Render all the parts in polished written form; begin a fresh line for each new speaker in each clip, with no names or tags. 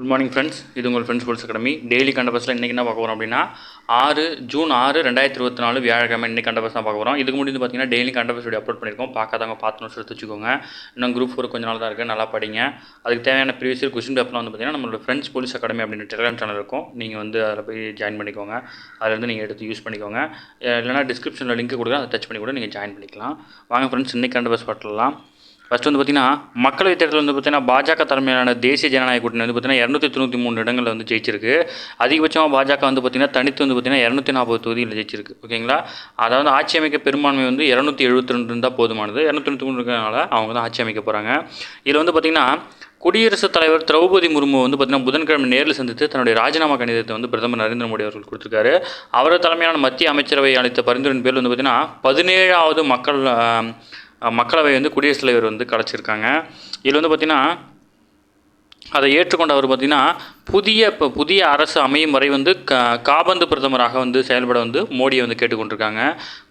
Good morning friends, இது உங்கள் friends sports academy. Daily கண்டபஸில் இன்றைக்கி என்ன பார்க்க போகிறோம் அப்படின்னா ஜூன் 6 2024 வியாழக்கிழமை இன்றைக்கி கண்டபஸ் தான் பார்க்க போகிறோம். இதுக்கு முடிந்து பார்த்தீங்கன்னா டெய்லி கண்டபஸ் வீடியோ அப்லோட் பண்ணியிருக்கோம். பார்க்காதவங்க பார்த்து நோட்ஸ் எடுத்து வச்சுக்கோங்க. இன்னும் குரூப் 4 கொஞ்சம் நாள் தான் இருக்குது, நல்லா படிங்க. அதுக்கு தேவையான ப்ரீவியஸ் இயர் கொஸ்டின் பேப்பர்லாம் வந்து பார்த்தீங்கன்னா நம்மளோட ஃப்ரெண்ட்ஸ் போலீஸ் அகாடமி அப்படின்ற டெலிகிராம் சேனல் இருக்கும். நீங்கள் வந்து அதில் போய் ஜாயின் பண்ணிக்கோங்க. அதிலேருந்து நீங்கள் எடுத்து யூஸ் பண்ணிக்கோங்க. இல்லைனா டிஸ்கிரிப்ஷனில் லிங்க் கொடுக்குறேன், அதை டச் பண்ணி கூட நீங்கள் ஜாயின் பண்ணிக்கலாம். வாங்க ஃப்ரெண்ட்ஸ், இன்றைக்கி கண்டபஸ் பார்த்துலாம். ஃபஸ்ட்டு வந்து பார்த்திங்கன்னா மக்களவைத் தேர்தல் வந்து பார்த்திங்கன்னா பாஜக தலைமையிலான தேசிய ஜனநாயக கூட்டணி வந்து பார்த்திங்கன்னா 293 இடங்களில் வந்து ஜெயிச்சிருக்கு. அதிகபட்சமாக பாஜக வந்து பார்த்திங்கன்னா தனித்து வந்து பார்த்திங்கன்னா 240 தொகுதியில் ஜெயிச்சிருக்கு. ஓகேங்களா, அதாவது ஆட்சி அமைக்க பெரும்பான்மை வந்து 272 இருந்தால் போதுமானது. 293 இருக்கிறதுனால அவங்க தான் ஆட்சி அமைக்க போகிறாங்க. இதில் வந்து பார்த்திங்கன்னா குடியரசுத் தலைவர் திரௌபதி முர்மு வந்து பார்த்திங்கன்னா புதன்கிழமை நேரில் சந்தித்து தன்னுடைய ராஜினாமா கடிதத்தை வந்து பிரதமர் நரேந்திர மோடி அவர்கள் கொடுத்துருக்காரு. அவர் தலைமையிலான மத்திய அமைச்சரவை அளித்த பரிந்துரையின் பேரில் வந்து பார்த்திங்கன்னா 17வது மக்களவை வந்து குடியரசுத் தலைவர் வந்து கலைச்சிருக்காங்க. இதில் வந்து பார்த்திங்கன்னா அதை ஏற்றுக்கொண்ட அவர் பார்த்திங்கன்னா புதிய அரசு அமையும் வரை வந்து காபந்து பிரதமராக வந்து செயல்பட வந்து மோடியை வந்து கேட்டுக்கொண்டிருக்காங்க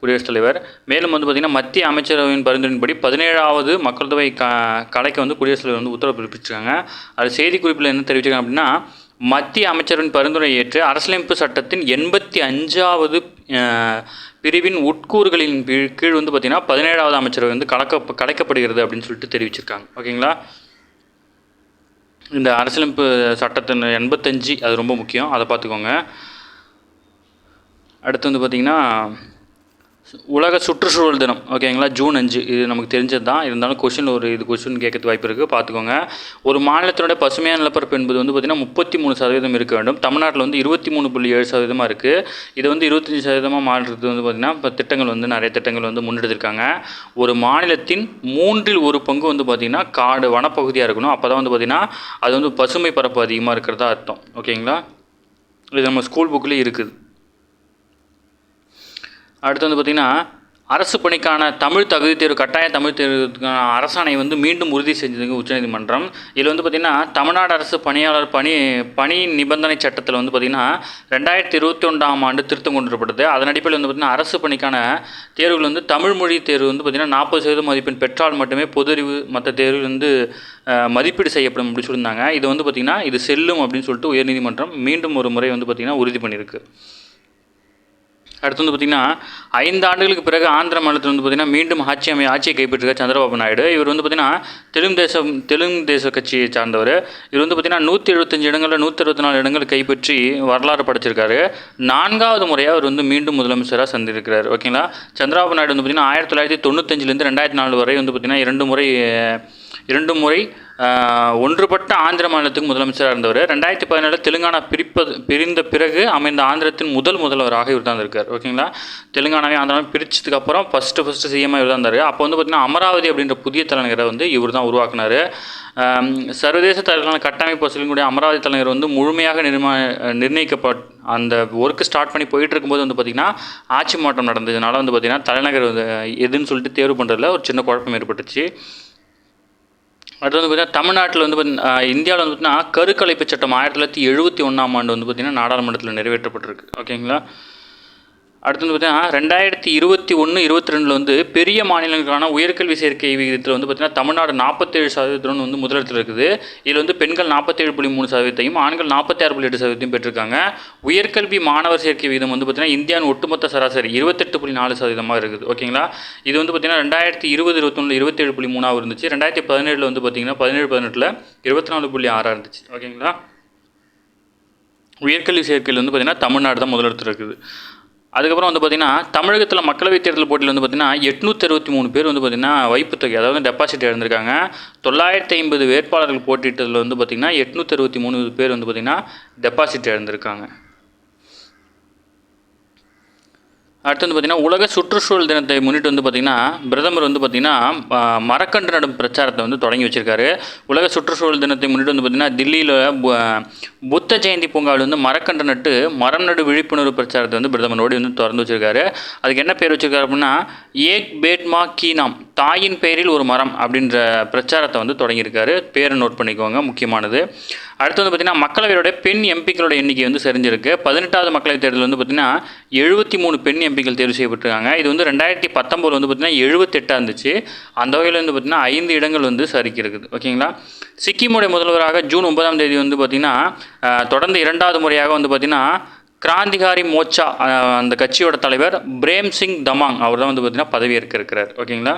குடியரசுத் தலைவர். மேலும் வந்து பார்த்திங்கன்னா மத்திய அமைச்சரவையின் பரிந்துரையின்படி 17வது மக்கள் தொகை கலைக்க வந்து குடியரசுத் தலைவர் வந்து உத்தரவு பிறப்பிச்சிருக்காங்க. அது செய்திக்குறிப்பில் என்ன தெரிவிச்சிருக்காங்க அப்படின்னா, மத்திய அமைச்சரின் பரிந்துரை ஏற்று அரசியலமைப்பு சட்டத்தின் 85வது பிரிவின் உட்கூறுகளின் கீழ் வந்து பார்த்திங்கன்னா 17வது அமைச்சரவை வந்து கலைக்கப்படுகிறது அப்படின்னு சொல்லிட்டு தெரிவிச்சிருக்காங்க. ஓகேங்களா, இந்த அரசியலமைப்பு சட்டத்தின் 85 அது ரொம்ப முக்கியம், அதை பார்த்துக்கோங்க. அடுத்து வந்து பார்த்திங்கன்னா உலக சுற்றுச்சூழல் தினம். ஓகேங்களா, ஜூன் 5 இது நமக்கு தெரிஞ்சது தான். இருந்தாலும் கொஸ்டின் கேட்கறது வாய்ப்பு இருக்குது, பார்த்துக்கோங்க. ஒரு மாநிலத்தினுடைய பசுமையான நிலப்பரப்பு என்பது வந்து பார்த்திங்கன்னா 33% இருக்க வேண்டும். தமிழ்நாட்டில் வந்து 23.7% இருக்குது. இது வந்து 25% மாறுறது வந்து பார்த்திங்கன்னா இப்போ திட்டங்கள் வந்து நிறைய திட்டங்கள் வந்து முன்னெடுத்திருக்காங்க. ஒரு மாநிலத்தின் 1/3 வந்து பார்த்திங்கன்னா காடு வனப்பகுதியாக இருக்கணும். அப்போ தான் வந்து பார்த்திங்கன்னா அது வந்து பசுமை பரப்பு அதிகமாக இருக்கிறதா அர்த்தம். ஓகேங்களா, இது நம்ம ஸ்கூல் புக்லேயும் இருக்குது. அடுத்து வந்து பார்த்திங்கன்னா அரசு பணிக்கான தமிழ் தகுதி தேர்வு, கட்டாய தமிழ் தேர்வுக்கான அரசாணை வந்து மீண்டும் உறுதி செஞ்சதுக்கு உச்சநீதிமன்றம். இதில் வந்து பார்த்திங்கன்னா தமிழ்நாடு அரசு பணியாளர் பணி நிபந்தனை சட்டத்தில் வந்து பார்த்திங்கன்னா 2021ஆம் ஆண்டு திருத்தம் கொண்டு வரப்பட்டது. அதன் அடிப்படையில் வந்து பார்த்திங்கன்னா அரசு பணிக்கான தேர்வுகள் வந்து தமிழ் மொழி தேர்வு வந்து பார்த்திங்கன்னா 40% மதிப்பெண் பெற்றால் மட்டுமே பொதுறிவு மற்ற தேர்வில் வந்து மதிப்பீடு செய்யப்படும் அப்படின்னு சொல்லியிருந்தாங்க. இது வந்து பார்த்திங்கன்னா இது செல்லும் அப்படின்னு சொல்லிட்டு உயர்நீதிமன்றம் மீண்டும் ஒரு முறை வந்து பார்த்திங்கன்னா உறுதி பண்ணியிருக்கு. அடுத்து வந்து பார்த்திங்கன்னா 5 ஆண்டுகளுக்கு பிறகு ஆந்திர மாநிலத்தில் வந்து பார்த்திங்கன்னா மீண்டும் ஆட்சியை கைப்பற்றிருக்க சந்திரபாபு நாயுடு. இவர் வந்து பார்த்திங்கன்னா தெலுங்கு தேச கட்சியை சார்ந்தவர். இவர் வந்து பார்த்திங்கன்னா 175 இடங்களில் 164 இடங்கள் கைப்பற்றி வரலாறு படைச்சிருக்காரு. 4வது முறையாக அவர் வந்து மீண்டும் முதலமைச்சராக சந்திருக்கிறார். ஓகேங்களா, சந்திரபாபு நாயுடு வந்து பார்த்திங்கன்னா 1995லேருந்து 2004 வரை வந்து பார்த்திங்கன்னா 2 முறை ஒன்றுபட்ட ஆந்திர மாநிலத்துக்கு முதலமைச்சராக இருந்தவர். 2017 தெலுங்கானா பிரிந்த பிறகு அமைந்த ஆந்திரத்தின் முதல்வராக இவர் தான் இருக்கார். ஓகேங்களா, தெலுங்கானாவே ஆந்திராவை பிரித்ததுக்கு அப்புறம் ஃபஸ்ட்டு சிஎம்மாக இவர் தான் இருந்தார். அப்போ வந்து பார்த்திங்கன்னா அமராவதி அப்படின்ற புதிய தலைநகரை வந்து இவர் தான் உருவாக்குனார். சர்வதேச தலைவர்களான கட்டமைப்பு வசதிகளுடைய அமராவதி தலைநகர் வந்து முழுமையாக அந்த ஒர்க்கு ஸ்டார்ட் பண்ணி போயிட்டு இருக்கும்போது வந்து பார்த்திங்கன்னா ஆட்சி மாற்றம் நடந்ததுனால வந்து பார்த்திங்கன்னா தலைநகர் எதுன்னு சொல்லிட்டு தேர்வு பண்ணுறதுல ஒரு சின்ன குழப்பம் ஏற்பட்டுச்சு. அடுத்து வந்து பார்த்திங்கன்னா தமிழ்நாட்டில் வந்து இந்தியாவில் வந்து பார்த்திங்கன்னா கருக்கலைப்பு சட்டம் 1971ஆம் ஆண்டு வந்து பார்த்திங்கன்னா நாடாளுமன்றத்தில் நிறைவேற்றப்பட்டிருக்கு. ஓகேங்களா, அடுத்து வந்து பார்த்திங்கன்னா 2021-22 வந்து பெரிய மாநிலங்களுக்கான உயர்கல்வி சேர்க்கை விகிதத்தில் வந்து பார்த்திங்கன்னா தமிழ்நாடு 47% வந்து முதலிடத்தில் இருக்குது. இதில் வந்து பெண்கள் 47.3%, ஆண்கள் 46.8% பெற்றிருக்காங்க. உயர்கல்வி மாணவர் சேர்க்கை விகிதம் வந்து பார்த்திங்கன்னா இந்தியாவின் ஒட்டுமொத்த சராசரி 28.4% இருக்குது. ஓகேங்களா, இது வந்து பார்த்திங்கன்னா 2020-21 27.3 இருந்துச்சு. 2017 வந்து பார்த்திங்கன்னா 17-18 24.6 இருந்துச்சு. ஓகேங்களா, உயர்கல்வி சேர்க்கையில் வந்து பார்த்திங்கன்னா தமிழ்நாடு தான் முதலிடத்தில் இருக்குது. அதுக்கப்புறம் வந்து பார்த்திங்கன்னா தமிழகத்தில் மக்களவைத் தேர்தல் போட்டியில் வந்து பார்த்திங்கன்னா 863 பேர் வந்து பார்த்திங்கன்னா வைப்புத்தொகை, அதாவது டெபாசிட் இழந்திருக்காங்க. 950 வேட்பாளர்கள் போட்டியிட்டதில் வந்து பார்த்திங்கன்னா 863 பேர் வந்து பார்த்திங்கன்னா டெபாசிட் இழந்திருக்காங்க. அடுத்து வந்து பார்த்திங்கன்னா உலக சுற்றுச்சூழல் தினத்தை முன்னிட்டு வந்து பார்த்திங்கன்னா பிரதமர் வந்து பார்த்திங்கன்னா மரக்கன்று நடும் பிரச்சாரத்தை வந்து தொடங்கி வச்சுருக்காரு. உலக சுற்றுச்சூழல் தினத்தை முன்னிட்டு வந்து பார்த்திங்கன்னா தில்லியில் புத்த ஜெயந்தி பூங்காவில் வந்து மரக்கன்று நட்டு மரம் நடு விழிப்புணர்வு பிரச்சாரத்தை வந்து பிரதமர் மோடி வந்து திறந்து வச்சுருக்காரு. அதுக்கு என்ன பேர் வச்சுருக்காரு அப்படின்னா ஏக் பேட் மா கி நாம், தாயின் பெயரில் ஒரு மரம் அப்படின்ற பிரச்சாரத்தை வந்து தொடங்கியிருக்காரு. பேரை நோட் பண்ணிக்கோங்க, முக்கியமானது. அடுத்து வந்து பார்த்திங்கன்னா மக்களவையோட பெண் எம்பிக்களோட எண்ணிக்கை வந்து சரிஞ்சிருக்கு. 18வது மக்களவைத் தேர்தல் வந்து பார்த்திங்கன்னா 73 பெண் எம்பிக்கள் தேர்வு செய்யப்பட்டிருக்காங்க. இது வந்து 2019 வந்து பார்த்திங்கன்னா 78 இருந்துச்சு. அந்த வகையில் வந்து பார்த்திங்கன்னா 5 இடங்கள் வந்து சரிக்கு இருக்குது. ஓகேங்களா. சிக்கிமுடைய முதல்வராக ஜூன் 9ஆம் தேதி வந்து பார்த்திங்கன்னா தொடர்ந்து 2வது முறையாக வந்து பார்த்திங்கன்னா கிராந்திகாரி மோர்ச்சா அந்த கட்சியோட தலைவர் பிரேம் சிங் தமாங் அவர் தான் வந்து பார்த்திங்கன்னா பதவியேற்க இருக்கிறார். ஓகேங்களா.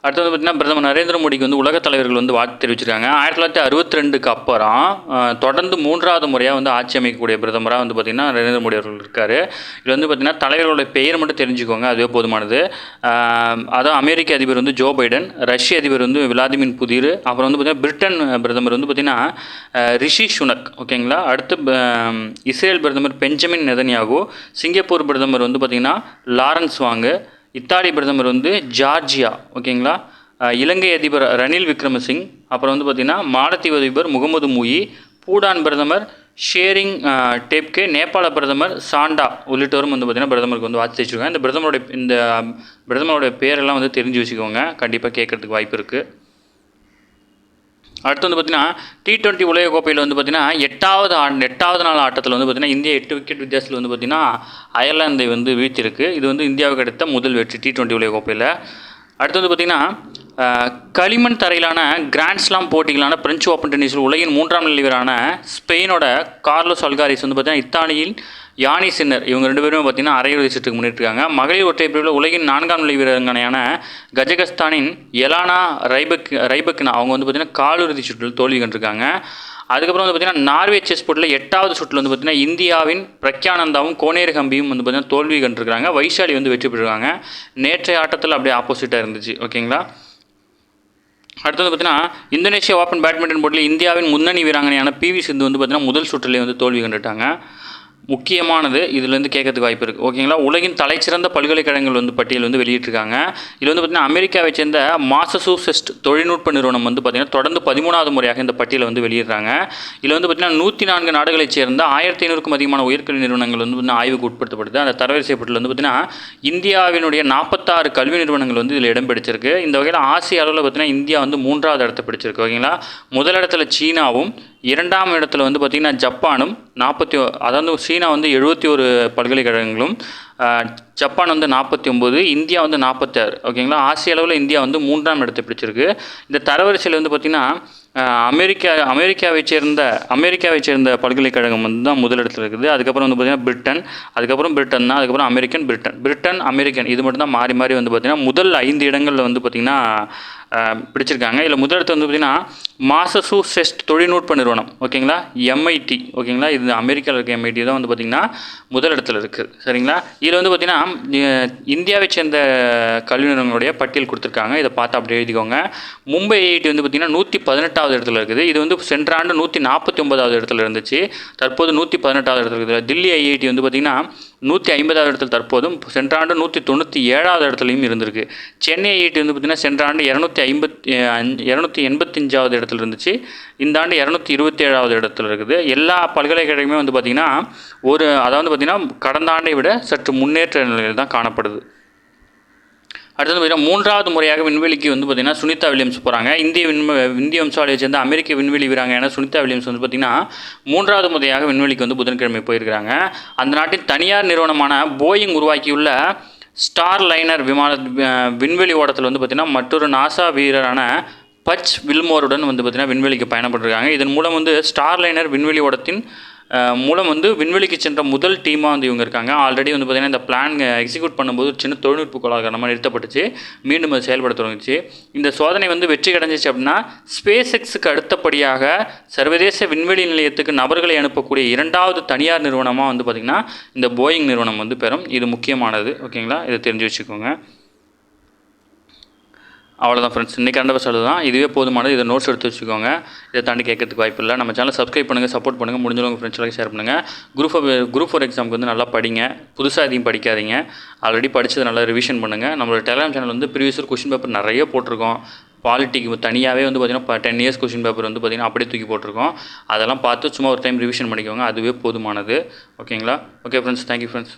அடுத்து வந்து பார்த்திங்கன்னா பிரதமர் நரேந்திர மோடிக்கு வந்து உலகத் தலைவர்கள் வந்து வாழ்த்து தெரிவிச்சிருக்காங்க. 1962க்கு அப்புறம் தொடர்ந்து 3வது முறையாக வந்து ஆட்சி அமைக்கக்கூடிய பிரதமராக வந்து பார்த்திங்கன்னா நரேந்திர மோடி அவர்கள் இருக்கார். இது வந்து பார்த்திங்கன்னா தலைவர்களுடைய பெயர் மட்டும் தெரிஞ்சுக்கோங்க, அதுவே போதுமானது. அதான் அமெரிக்க அதிபர் வந்து ஜோ பைடன், ரஷ்ய அதிபர் வந்து விளாடிமிர் புதின், அப்புறம் வந்து பார்த்திங்கன்னா பிரிட்டன் பிரதமர் வந்து பார்த்திங்கன்னா ரிஷி சுனக். ஓகேங்களா. அடுத்து இஸ்ரேல் பிரதமர் பெஞ்சமின் நெதன்யாகு, சிங்கப்பூர் பிரதமர் வந்து பார்த்திங்கன்னா லாரன்ஸ் வாங்கு, இத்தாலி பிரதமர் வந்து ஜார்ஜியா. ஓகேங்களா. இலங்கை அதிபர் ரணில் விக்ரமசிங், அப்புறம் வந்து பார்த்திங்கன்னா மாலத்தீவு அதிபர் முகமது முயி, பூடான் பிரதமர் ஷேரிங் டேப்கே, நேபாள பிரதமர் சாண்டா உள்ளிட்டவரும் வந்து பார்த்திங்கன்னா பிரதமருக்கு வந்து வாழ்த்து தெரிவிச்சிருக்காங்க. இந்த பிரதமருடைய பேரெல்லாம் வந்து தெரிஞ்சு வச்சுக்கோங்க, கண்டிப்பாக கேட்குறதுக்கு வாய்ப்பு இருக்குது. அடுத்து வந்து பார்த்திங்கன்னா T20 உலகக்கோப்பையில் வந்து பார்த்திங்கன்னா 8வது நாள் ஆட்டத்தில் வந்து பார்த்திங்கன்னா இந்தியா 8 விக்கெட் வித்தியாசத்தில் வந்து பார்த்திங்கன்னா அயர்லாந்தை வந்து வீழ்த்திருக்கு. இது வந்து இந்தியாவுக்கு அடுத்த முதல் வெற்றி T20 உலகக்கோப்பையில். அடுத்து வந்து பார்த்திங்கன்னா களிமண் தரையிலான கிராண்ட்ஸ்லாம் போட்டிகளான பிரெஞ்சு ஓப்பன் டென்னிஸில் உலகின் 3ஆம் நிலை வீரரான ஸ்பெயினோட கார்லோஸ் அல்காரிஸ் வந்து பார்த்திங்கன்னா இத்தாலியில் யானி சின்னர் இவங்க 2 பேருமே பார்த்திங்கன்னா அரையிறுதி சுற்றுக்கு முன்னேற்றிருக்காங்க. மகளிர் ஒற்றையர் பிரிவில் உலகின் 4ஆம் நிலை வீரரான கஜகஸ்தானின் எலானா ரைபக்னா அவங்க வந்து பார்த்திங்கன்னா காலிறுதி சுற்றில் தோல்வி கண்டிருக்காங்க. அதுக்கப்புறம் வந்து பார்த்திங்கன்னா நார்வே செஸ் போர்ட்டில் 8வது சுற்றில் வந்து பார்த்திங்கன்னா இந்தியாவின் பிரக்யானந்தாவும் கோனேர் ஹம்பியும் வந்து பார்த்திங்கன்னா தோல்வி கண்டிருக்காங்க. வைஷாலி வந்து வெற்றி பெற்றிருக்காங்க. நேற்றைய ஆட்டத்தில் அப்படியே ஆப்போசிட்டாக இருந்துச்சு. ஓகேங்களா. அடுத்து வந்து பார்த்திங்கன்னா இந்தோனேஷியா ஓப்பன் பேட்மிண்டன் போட்டியில் இந்தியாவின் முன்னணி வீராங்கனையான PV சிந்து வந்து பார்த்திங்கன்னா முதல் சுற்றிலே வந்து தோல்வி கண்டுட்டாங்க. முக்கியமானது இதுலேருந்து கேட்கறதுக்கு வாய்ப்பு இருக்குது. ஓகேங்களா. உலகின் தலைச்சிறந்த பல்கலைக்கழகங்கள் வந்து பட்டியல் வந்து வெளியிட்டிருக்காங்க. இதில் வந்து பார்த்திங்கன்னா அமெரிக்காவை சேர்ந்த மாசசூசெட்ஸ் தொழில்நுட்ப நிறுவனம் வந்து பார்த்திங்கன்னா தொடர்ந்து 13வது முறையாக இந்த பட்டியலை வந்து வெளியிடுறாங்க. இதில் வந்து பார்த்திங்கன்னா 104 நாடுகளைச் சேர்ந்த 1500க்கும் அதிகமான உயர்கல்வி நிறுவனங்கள் வந்து ஆய்வுக்கு உட்படுத்தப்படுது. அந்த தரவரிசை பட்டியல் வந்து பார்த்திங்கன்னா இந்தியாவினுடைய 46 கல்வி நிறுவனங்கள் வந்து இதில் இடம் பிடிச்சிருக்கு. இந்த வகையில் ஆசிய அளவில் பார்த்திங்கன்னா இந்தியா வந்து 3வது இடத்தை பிடிச்சிருக்கு. ஓகேங்களா. முதலிடத்தில் சீனாவும், 2ஆம் இடத்துல வந்து பார்த்திங்கன்னா ஜப்பானும் அதாவது சீனா வந்து 71 பல்கலைக்கழகங்களும், ஜப்பான் வந்து 49, இந்தியா வந்து 46. ஓகேங்களா. ஆசிய அளவில் இந்தியா வந்து 3ஆம் இடத்தை பிடிச்சிருக்கு. இந்த தரவரிசையில் வந்து பார்த்திங்கன்னா அமெரிக்காவை சேர்ந்த பல்கலைக்கழகம் வந்து தான் முதலிடத்தில் இருக்குது. அதுக்கப்புறம் வந்து பார்த்திங்கன்னா பிரிட்டன், அதுக்கப்புறம் பிரிட்டன் தான், அதுக்கப்புறம் அமெரிக்கன் இது மட்டும் தான் மாறி மாறி வந்து பார்த்திங்கன்னா முதல் 5 இடங்களில் வந்து பார்த்திங்கன்னா பிடிச்சிருக்காங்க. இதில் முதலிடத்தில் வந்து பார்த்திங்கன்னா மாசசூசெட்ஸ் தொழில்நுட்ப நிறுவனம். ஓகேங்களா. MIT. ஓகேங்களா. இது அமெரிக்காவில் இருக்க MIT தான் வந்து பார்த்திங்கன்னா முதலிடத்தில் இருக்குது. சரிங்களா. இதில் வந்து பார்த்திங்கன்னா இந்தியாவை சேர்ந்த கல்வி நிறுவனங்களுடைய பட்டியல் கொடுத்துருக்காங்க. இதை பார்த்து அப்படியே எழுதிக்கோங்க. மும்பை IIT வந்து பார்த்திங்கன்னா 118வது இடத்துல இருக்குது. இது வந்து சென்ற ஆண்டு 149வது இடத்துல இருந்துச்சு, தற்போது 118வது இடத்துல இருக்குது. தில்லி IIT வந்து பார்த்திங்கன்னா 150வது இடத்துல தற்போதும், சென்ற ஆண்டு 197வது இடத்துலையும் இருந்திருக்கு. சென்னை IIT வந்து பார்த்திங்கன்னா சென்ற ஆண்டு 285வது இடத்துல இருந்துச்சு, இந்த ஆண்டு 227வது இடத்துல இருக்குது. எல்லா பல்கலைக்கழகமே வந்து பார்த்திங்கன்னா அதாவது பார்த்திங்கன்னா கடந்த ஆண்டை விட சற்று முன்னேற்ற நிலையில் தான் காணப்படுது. அடுத்தது பார்த்திங்கன்னா 3வது முறையாக விண்வெளிக்கு வந்து பார்த்திங்கன்னா சுனிதா வில்லியம்ஸ் போகிறாங்க. இந்திய வம்சாவளியை சேர்ந்த அமெரிக்க விண்வெளி வீராங்கனையான சுனிதா வில்லியம்ஸ் வந்து பார்த்திங்கன்னா 3வது முறையாக விண்வெளிக்கு வந்து புதன்கிழமை போயிருக்கிறாங்க. அந்த நாட்டின் தனியார் நிறுவனமான போயிங் உருவாக்கியுள்ள ஸ்டார் லைனர் விண்வெளி ஓட்டத்தில் வந்து பார்த்திங்கன்னா மற்றொரு நாசா வீரரான பச் வில்மோருடன் வந்து பார்த்திங்கன்னா விண்வெளிக்கு பயணப்பட்டிருக்காங்க. இதன் மூலம் வந்து ஸ்டார் லைனர் விண்வெளி ஓட்டத்தின் மூலம் வந்து விண்வெளிக்கு சென்ற முதல் டீமாக வந்து இவங்க இருக்காங்க. ஆல்ரெடி வந்து பார்த்திங்கன்னா இந்த பிளான் எக்ஸிக்யூட் பண்ணும்போது சின்ன தொழில்நுட்ப கோளாறு காரணமாக நிறுத்தப்பட்டுச்சு, மீண்டும் அது செயல்பட தொடங்கிச்சு. இந்த சோதனை வந்து வெற்றி அடைஞ்சிச்சு அப்படின்னா ஸ்பேஸ் எக்ஸுக்கு அடுத்தபடியாக சர்வதேச விண்வெளி நிலையத்துக்கு நபர்களை அனுப்பக்கூடிய 2வது தனியார் நிறுவனமாக வந்து பார்த்திங்கன்னா இந்த போயிங் நிறுவனம் வந்து பெறும். இது முக்கியமானது. ஓகேங்களா. இதை தெரிஞ்சு வச்சுக்கோங்க. அவ்வளோதான் ஃப்ரெண்ட்ஸ், இன்றைக்கி கரண்ட் அஃபேர்ஸ் தான். இதுவே போதுமானது. இதை நோட்ஸ் எடுத்து வச்சுக்கோங்க. இதை தாண்டி கேட்கறதுக்கு வாய்ப்பு இல்லை. நம்ம சேனல் சப்ஸ்கிரைப் பண்ணுங்கள், சப்போர்ட் பண்ணுங்கள், முடிஞ்சவங்க ஃப்ரெண்ட்ஸ்லாம் ஷேர் பண்ணுங்கள். குரூப் 4 எக்ஸாமுக்கு வந்து நல்லா படிங்க, புதுசாக எதையும் படிக்காதீங்க. ஆல்ரெடி படித்தது நல்லா ரிவிஷன் பண்ணுங்கள். நம்மளோட டெலிகிராம் சேனல் வந்து ப்ரீவியஸ் இயர் கொஸ்டின் பேப்பர் நிறைய போட்டிருக்கோம். பாலிட்டிக்கு தனியாகவே வந்து பார்த்திங்கன்னா 10 years கொஸ்டின் பேப்பர் வந்து பார்த்திங்கன்னா அப்படியே தூக்கி போட்டிருக்கோம். அதெல்லாம் பார்த்து சும்மா ஒரு டைம் ரிவிஷன் பண்ணிக்கோங்க, அதுவே போதுமானது. ஓகேங்களா. Okay friends, thank you friends.